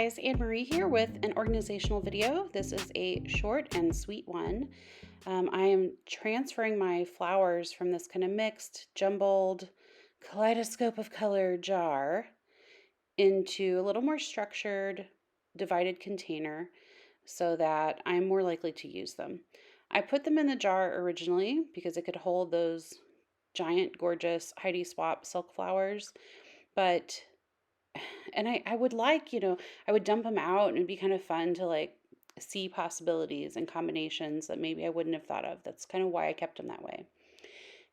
guys, Anne-Marie here with an organizational video. This is a short and sweet one. I am transferring my flowers from this kind of mixed, jumbled, kaleidoscope of color jar into a little more structured, divided container so that I'm more likely to use them. I put them in the jar originally because it could hold those giant, gorgeous Heidi Swapp silk flowers, and I would like, I would dump them out and it'd be kind of fun to see possibilities and combinations that maybe I wouldn't have thought of. That's kind of why I kept them that way.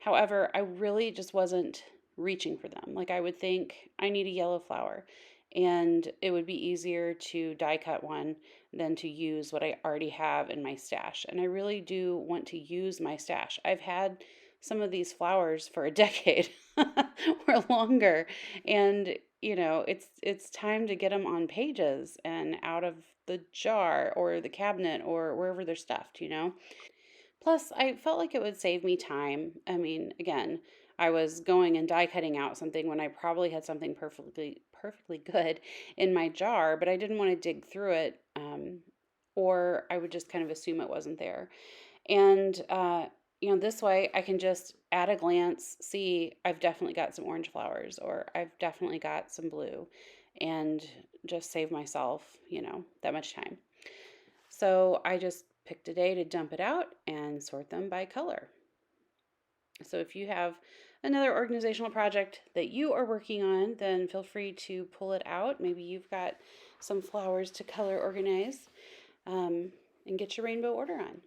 However, I really just wasn't reaching for them. I would think I need a yellow flower and it would be easier to die cut one than to use what I already have in my stash. And I really do want to use my stash. I've had some of these flowers for a decade or longer, and it's time to get them on pages and out of the jar or the cabinet or wherever they're stuffed. Plus, I felt like it would save me time. I mean, again, I was going and die cutting out something when I probably had something perfectly good in my jar, but I didn't want to dig through it, or I would just kind of assume it wasn't there. And this way I can just at a glance see I've definitely got some orange flowers or I've definitely got some blue, and just save myself, that much time. So I just picked a day to dump it out and sort them by color. So if you have another organizational project that you are working on, then feel free to pull it out. Maybe you've got some flowers to color organize, and get your rainbow order on.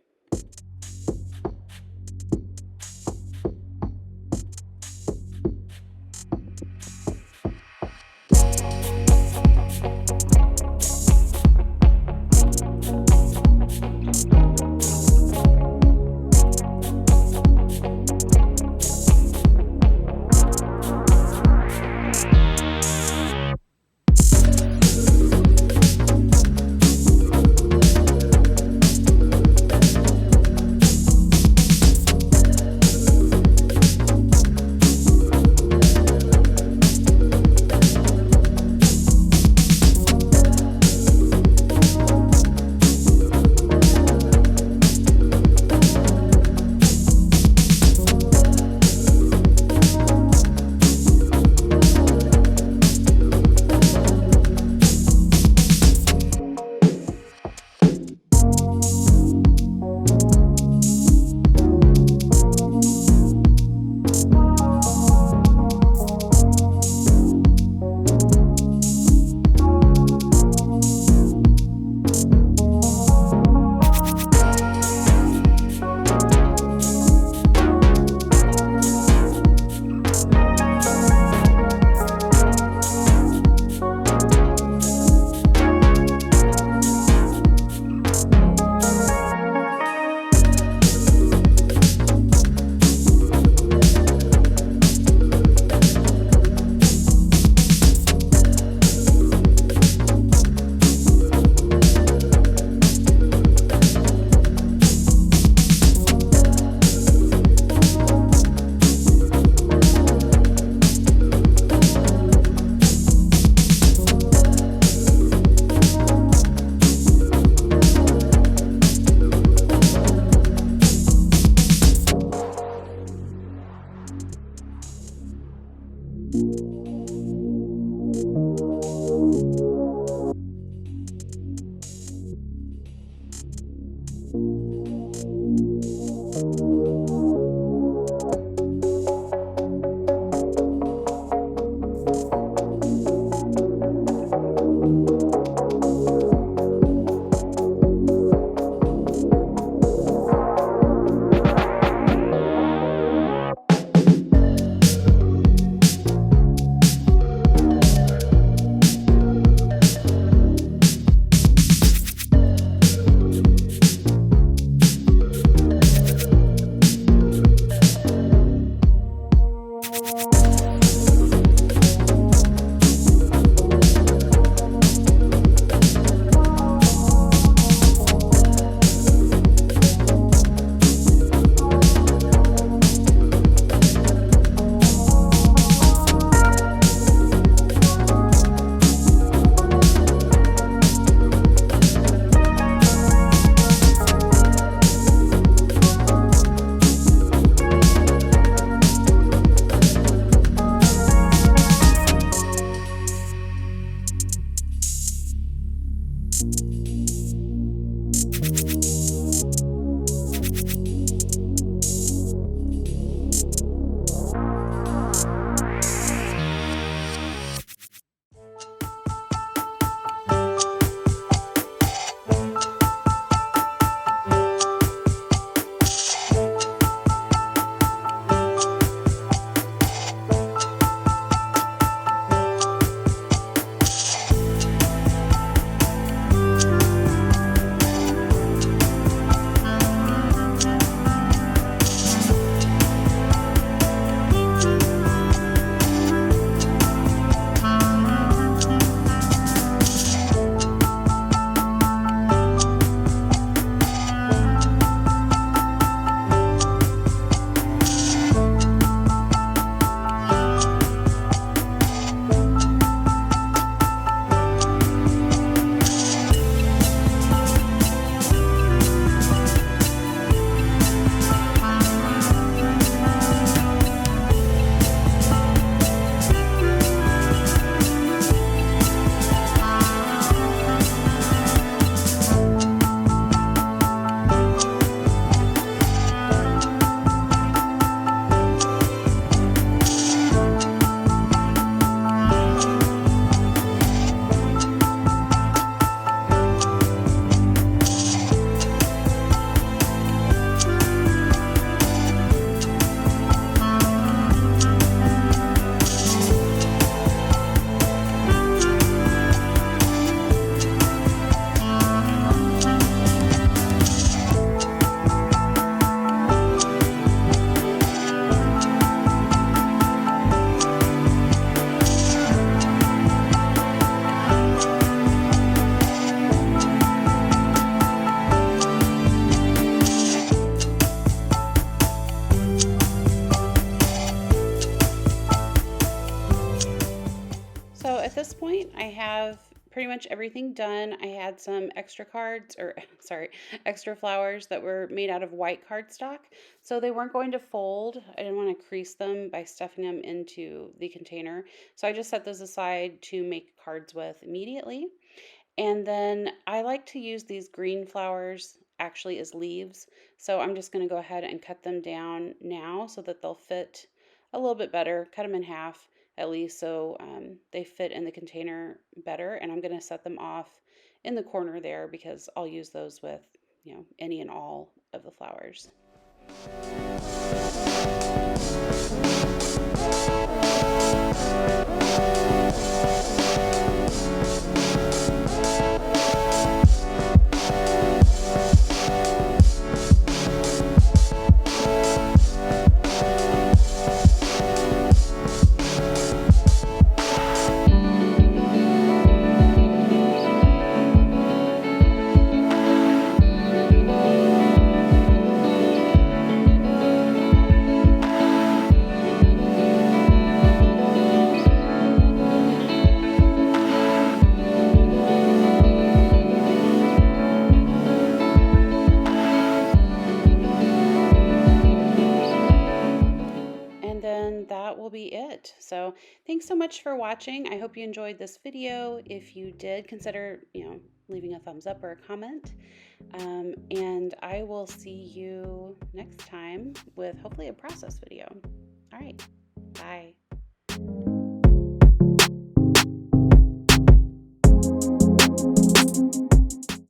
point, I have pretty much everything done. I had some extra cards, or sorry, extra flowers that were made out of white cardstock. So they weren't going to fold. I didn't want to crease them by stuffing them into the container. So I just set those aside to make cards with immediately. And then I like to use these green flowers actually as leaves. So I'm just going to go ahead and cut them down now so that they'll fit a little bit better. Cut them in half at least so they fit in the container better. And I'm going to set them off in the corner there because I'll use those with, any and all of the flowers. That will be it. So thanks so much for watching. I hope you enjoyed this video. If you did, consider, leaving a thumbs up or a comment. And I will see you next time with hopefully a process video. All right, bye.